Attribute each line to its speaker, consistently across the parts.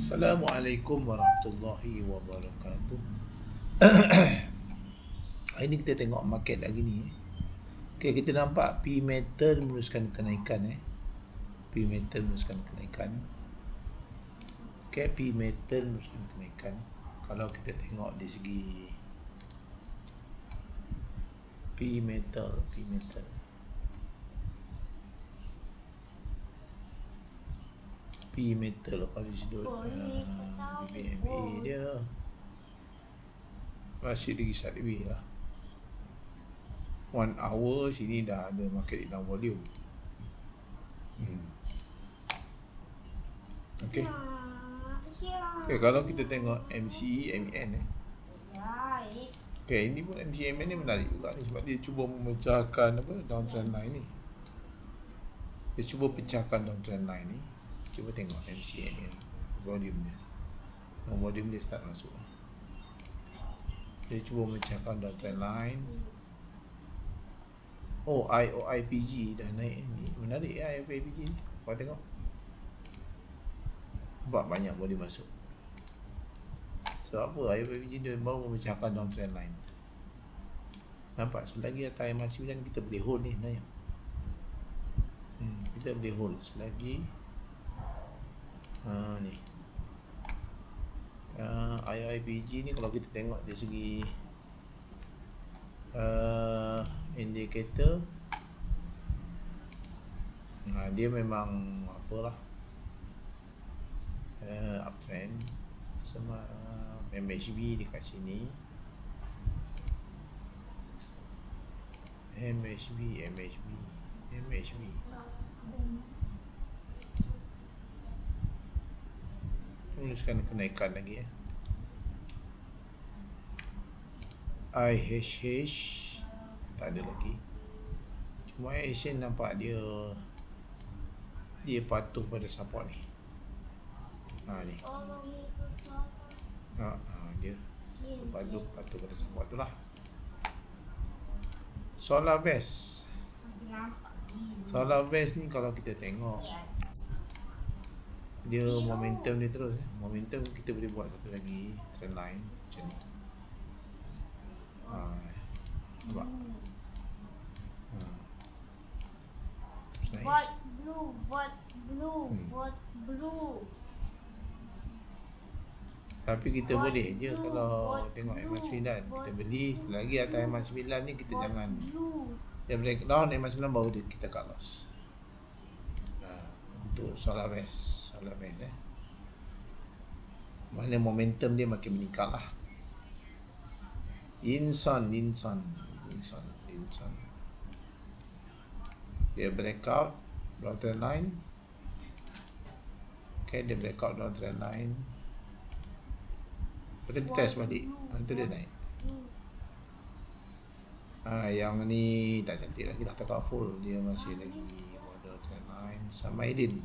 Speaker 1: Assalamualaikum warahmatullahi wabarakatuh. Hari ni kita tengok market hari ni. Okay, kita nampak P metal meneruskan kenaikan. P metal meneruskan kenaikan. Okay, P metal meneruskan kenaikan. Kalau kita tengok di segi P metal. P metal kalau di sudut BBMA dia masih lagi sideways lah. 1 hour sini dah ada market down volume. Okay. Okay, kalau kita tengok MCE, MEN okay, ini pun MCE, MEN ni menarik juga ni sebab dia cuba memecahkan downtrend line ni. Dia cuba pecahkan downtrend line ni. Cuba tengok MCE, MEN volume dia. Volume dia start masuk. Dia cuba memecahkan downtrend line. Oh, IOIPG dah naik ni. Menarik ya IOIPG ni. Kau tengok. Nampak banyak volume masuk. Sebab apa? IOIPG dia baru memecahkan downtrend line. Nampak selagi atas MA9 kita boleh hold ni sebenarnya. Kita boleh hold selagi ni. IOIPG ni kalau kita tengok dari segi indikator, dia memang apalah uptrend. Sama MHB dekat sini. MHB meneruskan kenaikan lagi ya. IHH tak ada lagi. Cuma IHH nampak dia patuh pada support ni. Ni. Dia patuh pada support tu lah. Solarvest ni kalau kita tengok dia momentum dia terus. Momentum kita boleh buat satu lagi trend line macam ni. Nampak? Vote blue. Tapi kita boleh je kalau tengok MA9 kita beli selagi atas MA9 ni kita jangan. Dia breakdown MA9 baru kita cut loss. Untuk Solarvest mana momentum dia makin meningkat lah. Inson dia breakout downtrend line. Okay, dia breakout downtrend line. Lepas dia test balik. Nanti dia naik. Yang ni tak cantik lagi dah, tak full. Dia masih lagi model trend line. Samaidin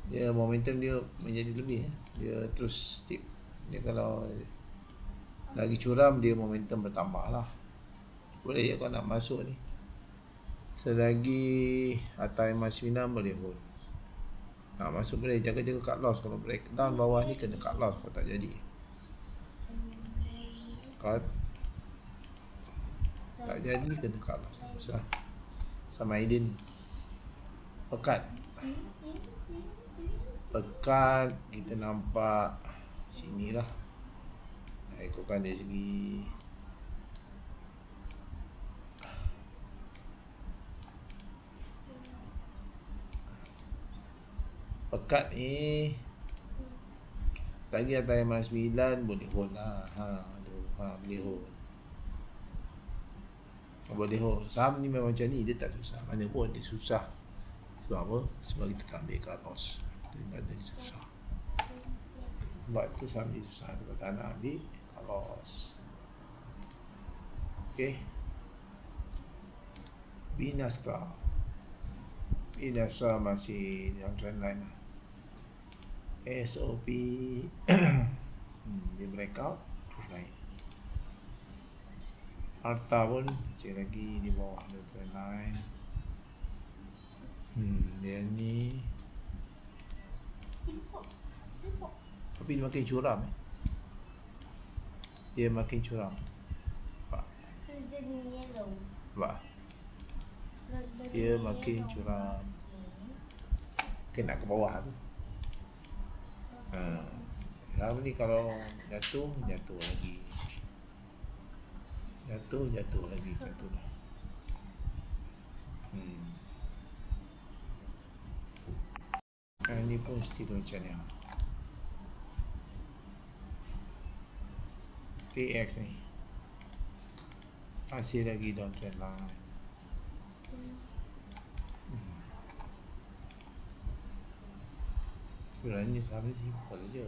Speaker 1: dia momentum dia menjadi lebih. Dia terus steep. Dia kalau lagi curam dia momentum bertambah lah. Boleh je kau nak masuk ni. Selagi atas MA9 boleh hold. Nak masuk boleh, jaga-jaga cut loss. Kalau breakdown bawah ni kena cut loss kalau tak jadi. Kalau tak jadi kena cut loss terus lah. Samaidin pekat kita nampak sini lah. Ikutkan dari segi pekat ni lagi atas MA9 boleh hold lah. Boleh hold. Saham ni memang macam ni, dia tak susah. Mana pun dia susah. Sebab apa? Sebab kita tak ambil cut loss. Daripada dia susah. Sebab itu saham ni susah. Sebab tak nak ambil cut loss. Okay. Binastra masih dalam trend line lah. SOP dia breakout terus naik. Harta pun cek lagi di bawah the trend line. Dia ni tapi dia makin curam. Dia makin curam. Nampak? Dia makin curam. Mungkin nak ke bawah tu. Sekarang ni kalau jatuh lagi. Jatuh lagi. Jatuh dah. Ni pun still macam ni. PX ni masih lagi downtrend line. Sebenarnya saham ni simple je.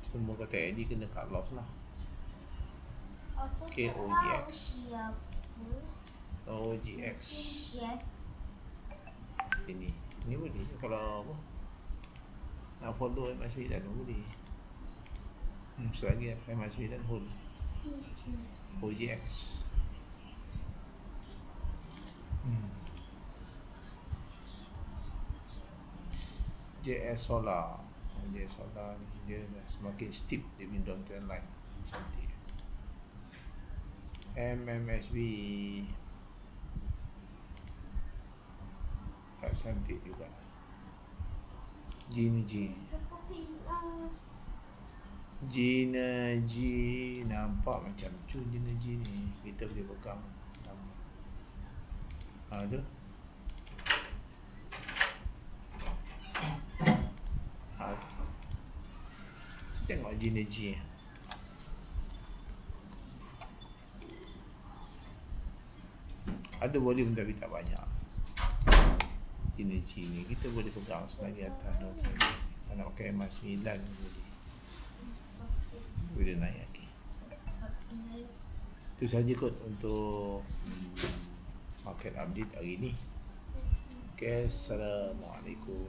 Speaker 1: Semua kata Eddie kena cut loss lah. Okay, OGX ini boleh kalau apa nak follow MA9 boleh. Selagi MA9 hold OGX. JS Solar ni dia dah semakin steep dia punya downtrend line. Cantik. MMSB tak cantik juga. Gina G nampak macam cun Gina G ni. Kita boleh pegang nama. Tu tengok Gina G. Ada volume tapi tak banyak. Gina G ni kita boleh pegang selagi atas. Kalau nak pakai MA9 boleh naik lagi. Itu saja kot untuk market update hari ni. Okay, Assalamualaikum.